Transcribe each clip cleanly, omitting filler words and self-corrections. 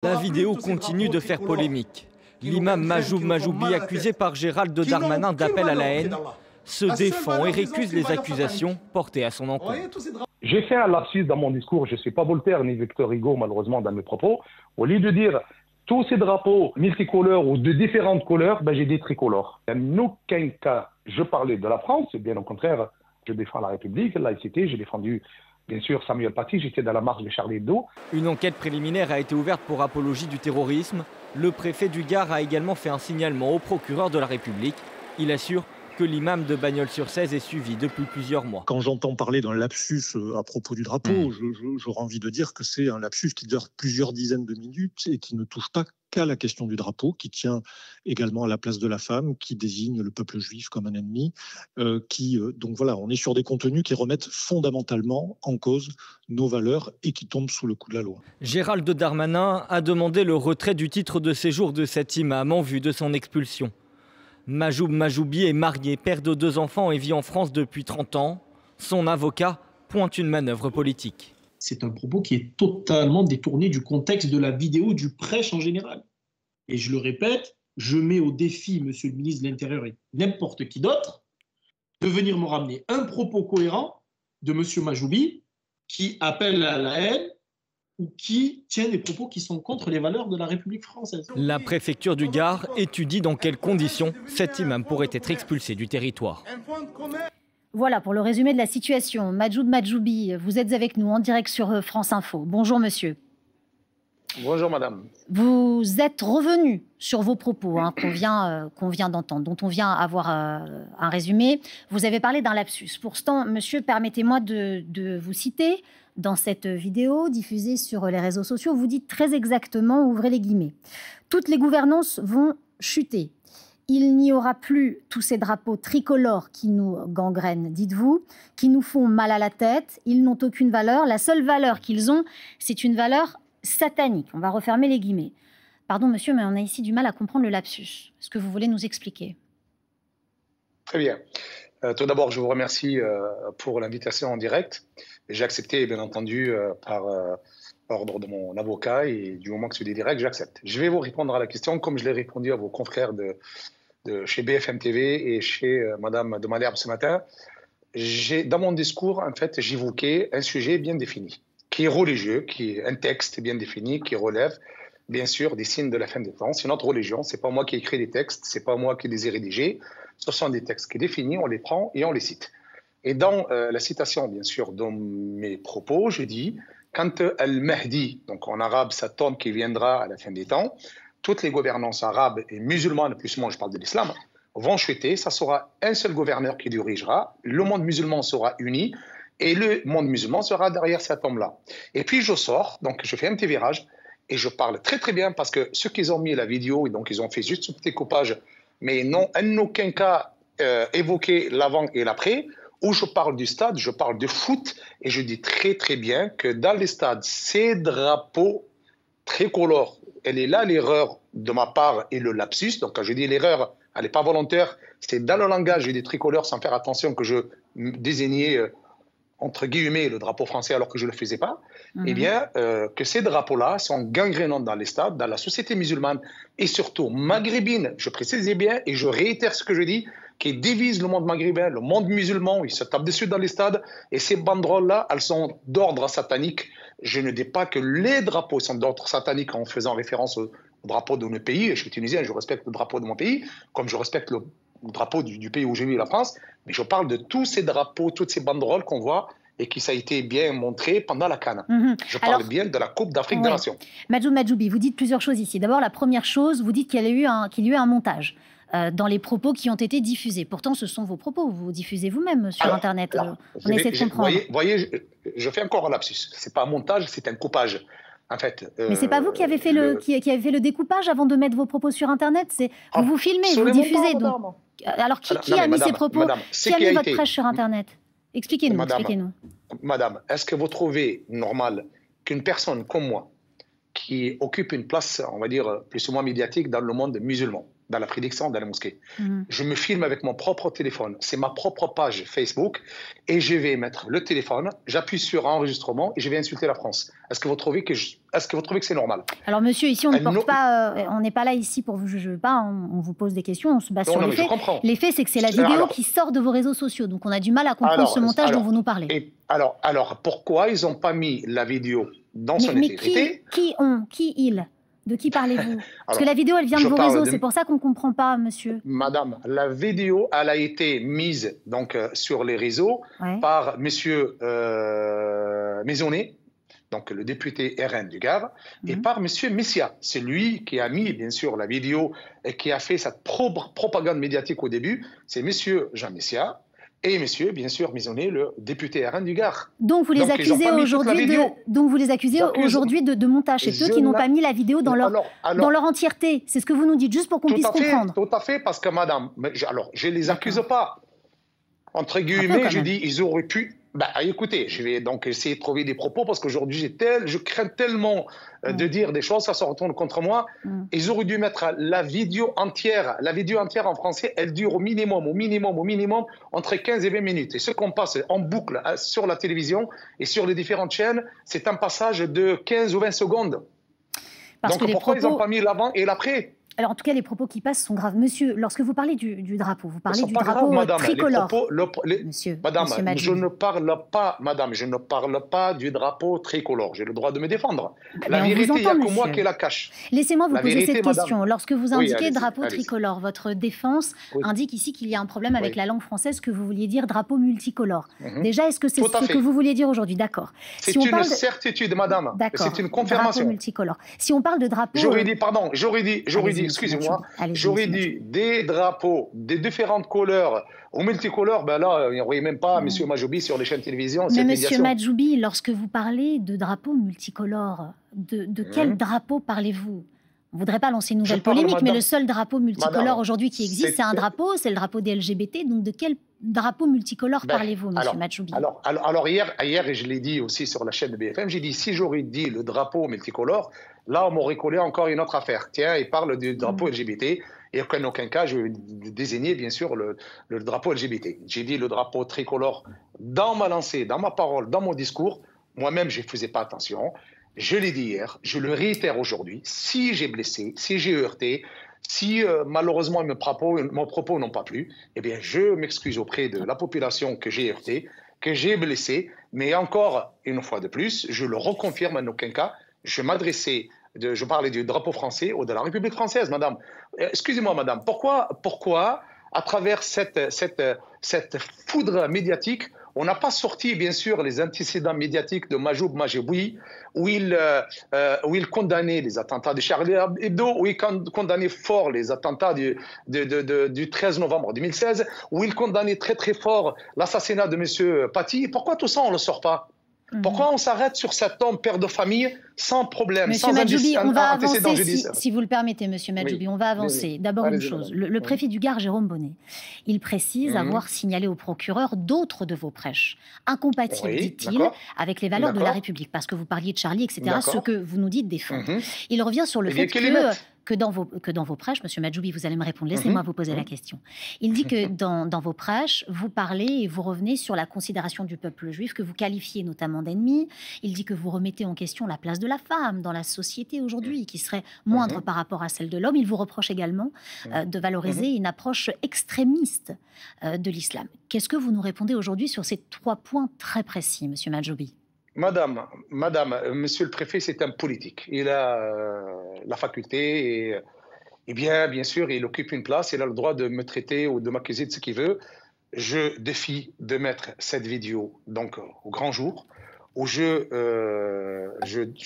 La vidéo continue de faire polémique. L'imam Majoub Majoubi, accusé par Gérald Darmanin d'appel à la haine, se défend et récuse les accusations portées à son encontre. J'ai fait un lapsus dans mon discours, je ne suis pas Voltaire ni Victor Hugo malheureusement dans mes propos. Au lieu de dire tous ces drapeaux multicolores ou de différentes couleurs, j'ai dit tricolores. En aucun cas je parlais de la France, bien au contraire, je défends la République, la laïcité, j'ai défendu bien sûr Samuel Paty, j'étais dans la marche de Charlie Hebdo. Une enquête préliminaire a été ouverte pour apologie du terrorisme. Le préfet du Gard a également fait un signalement au procureur de la République. Il assure que l'imam de Bagnols-sur-Cèze est suivi depuis plusieurs mois. Quand j'entends parler d'un lapsus à propos du drapeau, j'aurais envie de dire que c'est un lapsus qui dure plusieurs dizaines de minutes et qui ne touche pas qu'à la question du drapeau, qui tient également à la place de la femme, qui désigne le peuple juif comme un ennemi, donc voilà, on est sur des contenus qui remettent fondamentalement en cause nos valeurs et qui tombent sous le coup de la loi. Gérald Darmanin a demandé le retrait du titre de séjour de cet imam en vue de son expulsion. Majoub Majoubi est marié, père de 2 enfants et vit en France depuis 30 ans. Son avocat pointe une manœuvre politique. C'est un propos qui est totalement détourné du contexte de la vidéo, du prêche en général. Et je le répète, je mets au défi, monsieur le ministre de l'Intérieur et n'importe qui d'autre, de venir me ramener un propos cohérent de monsieur Majoubi qui appelle à la haine ou qui tient des propos qui sont contre les valeurs de la République française. La préfecture du Gard étudie dans quelles conditions cet imam pourrait être expulsé du territoire. Voilà pour le résumé de la situation. Majoub Majoubi, vous êtes avec nous en direct sur France Info. Bonjour monsieur. Bonjour madame. Vous êtes revenu sur vos propos qu'on vient d'entendre, dont on vient avoir un résumé. Vous avez parlé d'un lapsus. Pourtant, monsieur, permettez-moi de vous citer. Dans cette vidéo diffusée sur les réseaux sociaux, vous dites très exactement, ouvrez les guillemets, « Toutes les gouvernances vont chuter. Il n'y aura plus tous ces drapeaux tricolores qui nous gangrènent, dites-vous, qui nous font mal à la tête. Ils n'ont aucune valeur. La seule valeur qu'ils ont, c'est une valeur satanique. » On va refermer les guillemets. Pardon, monsieur, mais on a ici du mal à comprendre le lapsus. Est-ce que vous voulez nous expliquer? Très bien. Tout d'abord, je vous remercie pour l'invitation en direct. J'ai accepté, bien entendu, par ordre de mon avocat, et du moment que c'est des directs, j'accepte. Je vais vous répondre à la question comme je l'ai répondu à vos confrères de chez BFM TV et chez Madame de Malherbe ce matin. Dans mon discours, en fait, j'évoquais un sujet bien défini, qui est religieux, qui est un texte bien défini, qui relève, bien sûr, des signes de la fin des temps. C'est notre religion, c'est pas moi qui ai écrit les textes, c'est pas moi qui les ai rédigés. Ce sont des textes qui sont définis, on les prend et on les cite. Et dans la citation, bien sûr, dans mes propos, je dis « Quand Al-Mahdi, donc en arabe, cet homme qui viendra à la fin des temps, toutes les gouvernances arabes et musulmanes, plus moi je parle de l'islam, vont chuter, ça sera un seul gouverneur qui dirigera, le monde musulman sera uni et le monde musulman sera derrière cet homme-là. » Et puis je sors, donc je fais un petit virage et je parle très très bien parce que ceux qui ont mis la vidéo, donc ils ont fait juste ce petit coupage, mais n'ont en aucun cas évoqué l'avant et l'après, où je parle du stade, je parle de foot, et je dis très très bien que dans les stades, ces drapeaux tricolores, elle est là l'erreur de ma part et le lapsus, donc quand je dis l'erreur, elle n'est pas volontaire, c'est dans le langage des tricolores sans faire attention que je désignais entre guillemets le drapeau français alors que je ne le faisais pas, eh bien que ces drapeaux-là sont gangrénants dans les stades, dans la société musulmane et surtout maghrébine, je précisais bien et je réitère ce que je dis, qui divise le monde maghrébin, le monde musulman, ils se tapent dessus dans les stades, et ces banderoles-là, elles sont d'ordre satanique. Je ne dis pas que les drapeaux sont d'ordre satanique en faisant référence au drapeau de nos pays, je suis tunisien, je respecte le drapeau de mon pays, comme je respecte le drapeau du pays où j'ai vu la France, mais je parle de tous ces drapeaux, toutes ces banderoles qu'on voit, et qui ça a été bien montré pendant la CAN. Je parle bien de la Coupe d'Afrique des Nations. Majoub Majoubi, vous dites plusieurs choses ici. D'abord, la première chose, vous dites qu'il y a eu un montage dans les propos qui ont été diffusés. Pourtant, ce sont vos propos, vous diffusez vous-même sur Internet. On essaie de comprendre. Voyez, je fais encore un lapsus. Ce n'est pas un montage, c'est un coupage. En fait, mais c'est pas vous qui avez fait qui avez fait le découpage avant de mettre vos propos sur Internet. Vous vous filmez, vous diffusez. Donc, alors qui a mis ces propos? Qui a mis votre prêche sur Internet? Expliquez-nous, expliquez-nous. Madame, est-ce que vous trouvez normal qu'une personne comme moi, qui occupe une place, on va dire, plus ou moins médiatique dans le monde musulman, dans la prédiction, dans la mosquée. Je me filme avec mon propre téléphone. C'est ma propre page Facebook et je vais mettre le téléphone, j'appuie sur enregistrement et je vais insulter la France. Est-ce que vous trouvez que c'est normal? Alors monsieur, ici on ne porte pas, on n'est pas là ici pour vous juger pas, on vous pose des questions, on se base sur les faits. Les faits, c'est que c'est la vidéo qui sort de vos réseaux sociaux, donc on a du mal à comprendre ce montage dont vous nous parlez. Alors pourquoi ils n'ont pas mis la vidéo dans son intégrité? De qui parlez-vous? Parce que la vidéo, elle vient de vos réseaux, c'est pour ça qu'on ne comprend pas, monsieur. Madame, la vidéo, elle a été mise donc, sur les réseaux par monsieur Maisonnet, donc le député RN du Gard, et par monsieur Messia. C'est lui qui a mis, bien sûr, la vidéo et qui a fait cette propagande médiatique au début. C'est monsieur Jean Messia. Et monsieur, bien sûr, Maisonnet, le député RN du Gard. Donc vous les accusez aujourd'hui de montage. C'est eux qui n'ont pas mis la vidéo dans leur entièreté. C'est ce que vous nous dites, juste pour qu'on puisse comprendre. Tout à fait, parce que madame, je ne les accuse pas. Entre guillemets, je dis, ils auraient pu... écoutez, je vais donc essayer de trouver des propos parce qu'aujourd'hui, je crains tellement de dire des choses, ça se retourne contre moi. Ils auraient dû mettre la vidéo entière en français, elle dure au minimum, entre 15 et 20 minutes. Et ce qu'on passe en boucle sur la télévision et sur les différentes chaînes, c'est un passage de 15 ou 20 secondes. Donc pourquoi ils n'ont pas mis l'avant et l'après? Alors, en tout cas, les propos qui passent sont graves. Monsieur, lorsque vous parlez du drapeau, vous parlez du drapeau tricolore. Monsieur je ne parle pas du drapeau tricolore. J'ai le droit de me défendre. La vérité, il n'y a que moi qui la cache. Laissez-moi vous poser cette question. Lorsque vous indiquez drapeau tricolore, votre défense indique ici qu'il y a un problème avec la langue française, que vous vouliez dire drapeau multicolore. Déjà, est-ce que c'est ce que vous vouliez dire aujourd'hui? D'accord. C'est une certitude, madame. C'est une confirmation. Drapeau multicolore. Si on parle de drapeau... J'aurais dit, excusez-moi, j'aurais dit des drapeaux, des différentes couleurs, au multicolore, là, il n'y aurait même pas M. Majoubi sur les chaînes de télévision. Mais M. Majoubi, lorsque vous parlez de drapeaux multicolores, de quel drapeau parlez-vous? On ne voudrait pas lancer une nouvelle polémique, mais le seul drapeau multicolore aujourd'hui qui existe, c'est un drapeau, c'est le drapeau des LGBT. Donc de quel drapeau multicolore parlez-vous, M. Majoubi? Alors hier, et je l'ai dit aussi sur la chaîne de BFM, j'ai dit, si j'aurais dit le drapeau multicolore, là, on m'aurait collé encore une autre affaire. Tiens, il parle du drapeau LGBT, et en aucun cas, je vais désigner, bien sûr, le drapeau LGBT. J'ai dit le drapeau tricolore dans ma lancée, dans ma parole, dans mon discours. Moi-même, je ne faisais pas attention. Je l'ai dit hier, je le réitère aujourd'hui. Si j'ai blessé, si j'ai heurté, si malheureusement mes propos n'ont pas plu, eh bien, je m'excuse auprès de la population que j'ai heurté, que j'ai blessé. Mais encore une fois de plus, je le reconfirme en aucun cas. Je parlais du drapeau français ou de la République française, madame. Excusez-moi, madame, pourquoi à travers cette foudre médiatique, on n'a pas sorti, bien sûr, les antécédents médiatiques de Majoub Majoubi, où il condamnait les attentats de Charlie Hebdo, où il condamnait fort les attentats du 13 novembre 2016, où il condamnait très très fort l'assassinat de M. Paty. Pourquoi tout ça, on ne le sort pas? Pourquoi on s'arrête sur cet homme, père de famille, sans problème, Monsieur sans Majoubi, on va antécédent avancer, judiciaire? si vous le permettez, Monsieur Majoubi, on va avancer. D'abord une chose, le préfet du Gard, Jérôme Bonnet, il précise avoir signalé au procureur d'autres de vos prêches, incompatibles, dit-il, avec les valeurs de la République, parce que vous parliez de Charlie, etc., ce que vous nous dites défendre. Il revient sur le fait que dans vos prêches, Monsieur Majoubi, vous allez me répondre, laissez-moi vous poser la question. Il dit que dans vos prêches, vous parlez et vous revenez sur la considération du peuple juif, que vous qualifiez notamment d'ennemi. Il dit que vous remettez en question la place de la femme dans la société aujourd'hui, qui serait moindre par rapport à celle de l'homme. Il vous reproche également de valoriser une approche extrémiste de l'islam. Qu'est-ce que vous nous répondez aujourd'hui sur ces 3 points très précis, Monsieur Majoubi? Madame, monsieur le préfet, c'est un politique. Il a la faculté et bien sûr, il occupe une place. Il a le droit de me traiter ou de m'accuser de ce qu'il veut. Je défie de mettre cette vidéo donc au grand jour, où je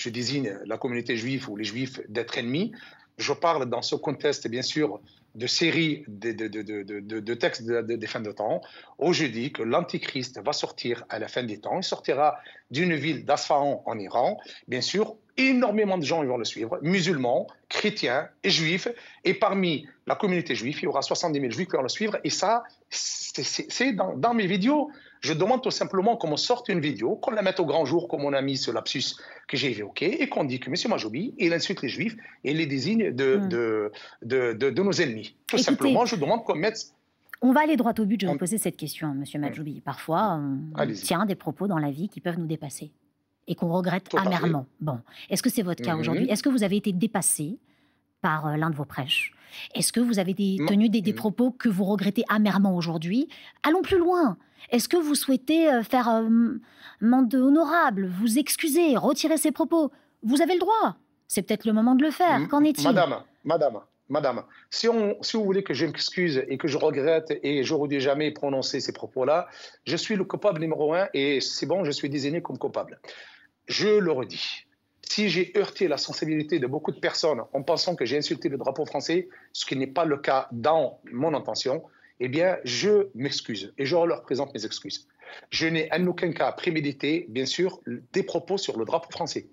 désigne la communauté juive ou les juifs d'être ennemis. Je parle dans ce contexte, bien sûr, de séries de textes des fins de temps, où je dis que l'Antichrist va sortir à la fin des temps. Il sortira d'une ville d'Asfahan en Iran. Bien sûr, énormément de gens vont le suivre, musulmans, chrétiens et juifs. Et parmi la communauté juive, il y aura 70 000 juifs qui vont le suivre. Et ça, c'est dans mes vidéos. Je demande tout simplement qu'on me sorte une vidéo, qu'on la mette au grand jour, comme on a mis ce lapsus que j'ai évoqué, et qu'on dit que M. Majoubi, il insulte les Juifs et il les désigne de nos ennemis. Tout simplement, je demande qu'on mette... On va aller droit au but, je vais vous poser cette question, M. Majoubi. Parfois, on tient des propos dans la vie qui peuvent nous dépasser et qu'on regrette amèrement. Bon, est-ce que c'est votre cas aujourd'hui? Est-ce que vous avez été dépassé par l'un de vos prêches? Est-ce que vous avez tenu des propos que vous regrettez amèrement aujourd'hui? Allons plus loin. Est-ce que vous souhaitez faire amende honorable, vous excuser, retirer ces propos? Vous avez le droit. C'est peut-être le moment de le faire. Qu'en est-il? Madame, si vous voulez que je m'excuse et que je regrette et je n'aurais jamais prononcé ces propos-là, je suis le coupable numéro 1 et c'est bon, je suis désigné comme coupable. Je le redis. Si j'ai heurté la sensibilité de beaucoup de personnes en pensant que j'ai insulté le drapeau français, ce qui n'est pas le cas dans mon intention, eh bien, je m'excuse et je leur présente mes excuses. Je n'ai en aucun cas prémédité, bien sûr, des propos sur le drapeau français.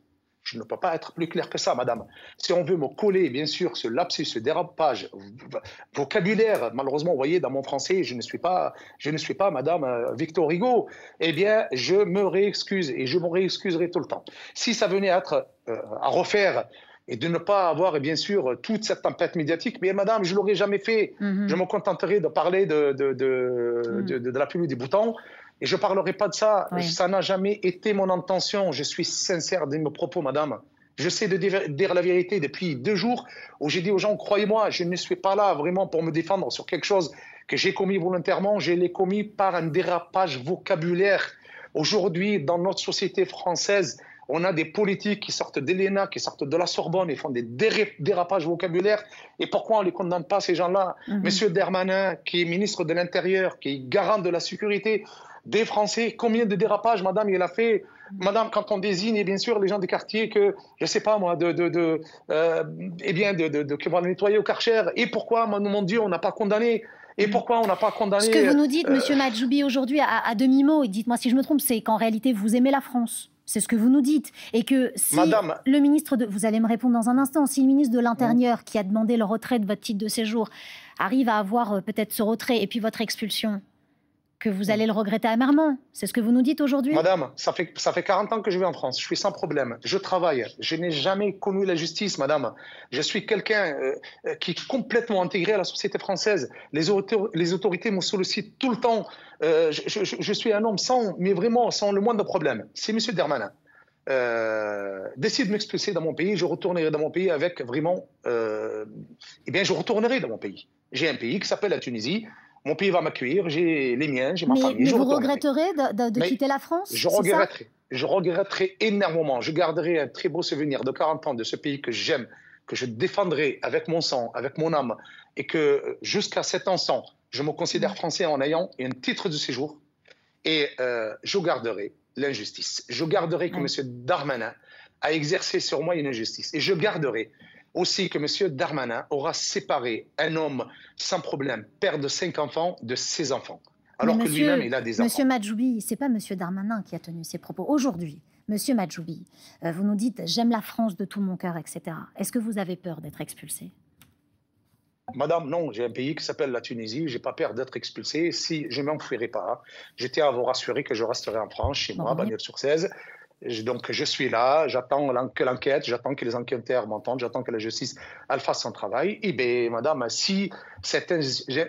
Je ne peux pas être plus clair que ça, madame. Si on veut me coller, bien sûr, ce lapsus, ce dérapage vocabulaire, malheureusement, vous voyez, dans mon français, je ne suis pas madame Victor Hugo, eh bien, je me réexcuse et je me réexcuserai tout le temps. Si ça venait à être à refaire et de ne pas avoir, bien sûr, toute cette tempête médiatique, mais madame, je ne l'aurais jamais fait. Je me contenterai de parler de la pluie des boutons. Et je ne parlerai pas de ça. Oui. Ça n'a jamais été mon intention. Je suis sincère dans mes propos, madame. J'essaie de dire la vérité depuis 2 jours où j'ai dit aux gens, croyez-moi, je ne suis pas là vraiment pour me défendre sur quelque chose que j'ai commis volontairement. Je l'ai commis par un dérapage vocabulaire. Aujourd'hui, dans notre société française, on a des politiques qui sortent d'ELENA, qui sortent de la Sorbonne et font des dérapages vocabulaires. Et pourquoi on ne les condamne pas, ces gens-là? Monsieur Darmanin, qui est ministre de l'Intérieur, qui est garant de la sécurité des Français, combien de dérapages, madame, il a fait? Madame, quand on désigne, bien sûr, les gens des quartiers que, je ne sais pas moi, qui vont nettoyer au Karcher. Et pourquoi, mon Dieu, on n'a pas condamné? Et pourquoi on n'a pas condamné... Ce que vous nous dites, monsieur Majoubi, aujourd'hui, à demi-mot, et dites-moi si je me trompe, c'est qu'en réalité, vous aimez la France. C'est ce que vous nous dites. Et que si madame, le ministre de... Vous allez me répondre dans un instant. Si le ministre de l'Intérieur, qui a demandé le retrait de votre titre de séjour, arrive à avoir peut-être ce retrait et puis votre expulsion, que vous allez le regretter amèrement. C'est ce que vous nous dites aujourd'hui? Madame, ça fait 40 ans que je vis en France. Je suis sans problème. Je travaille. Je n'ai jamais connu la justice, madame. Je suis quelqu'un qui est complètement intégré à la société française. Les autorités me sollicitent tout le temps. Je suis un homme mais vraiment sans le moindre problème. Si M. Darmanin décide de m'expulser dans mon pays, je retournerai dans mon pays avec vraiment... je retournerai dans mon pays. J'ai un pays qui s'appelle la Tunisie. Mon pays va m'accueillir, j'ai les miens, j'ai ma famille. Mais vous regretterez de quitter la France? Je regretterai énormément. Je garderai un très beau souvenir de 40 ans de ce pays que j'aime, que je défendrai avec mon sang, avec mon âme, et que jusqu'à cet instant, je me considère français en ayant un titre de séjour. Et je garderai l'injustice. Je garderai que M. Darmanin a exercé sur moi une injustice. Et je garderai aussi que M. Darmanin aura séparé un homme sans problème, père de 5 enfants, de ses enfants. Alors que lui-même, il a des enfants. Monsieur Majoubi, ce n'est pas M. Darmanin qui a tenu ces propos. Aujourd'hui, M. Majoubi, vous nous dites « j'aime la France de tout mon cœur », etc. Est-ce que vous avez peur d'être expulsé? Madame, non, j'ai un pays qui s'appelle la Tunisie, je n'ai pas peur d'être expulsé. Si je ne m'enfuirai pas, j'étais à vous rassurer que je resterai en France, chez moi, à Bagnols-sur-Cèze. Donc, je suis là, j'attends que l'enquête, j'attend que les enquêteurs m'entendent, j'attends que la justice elle fasse son travail. Et bien, madame, si cette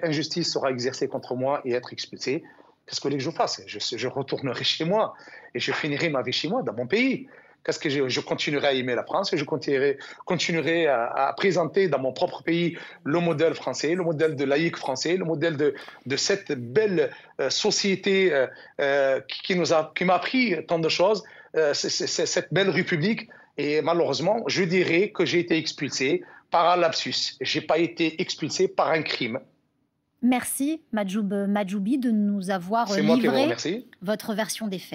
injustice sera exercée contre moi et être expulsée, qu'est-ce que vous voulez que je fasse? Je retournerai chez moi et je finirai ma vie chez moi, dans mon pays. Qu'est-ce que je continuerai à aimer la France et je continuerai à présenter dans mon propre pays le modèle français, le modèle de laïque français, le modèle de cette belle société qui m'a appris tant de choses. Cette belle république, et malheureusement, je dirais que j'ai été expulsé par un lapsus. Je n'ai pas été expulsé par un crime. Merci, Majoubi, de nous avoir livré votre version des faits.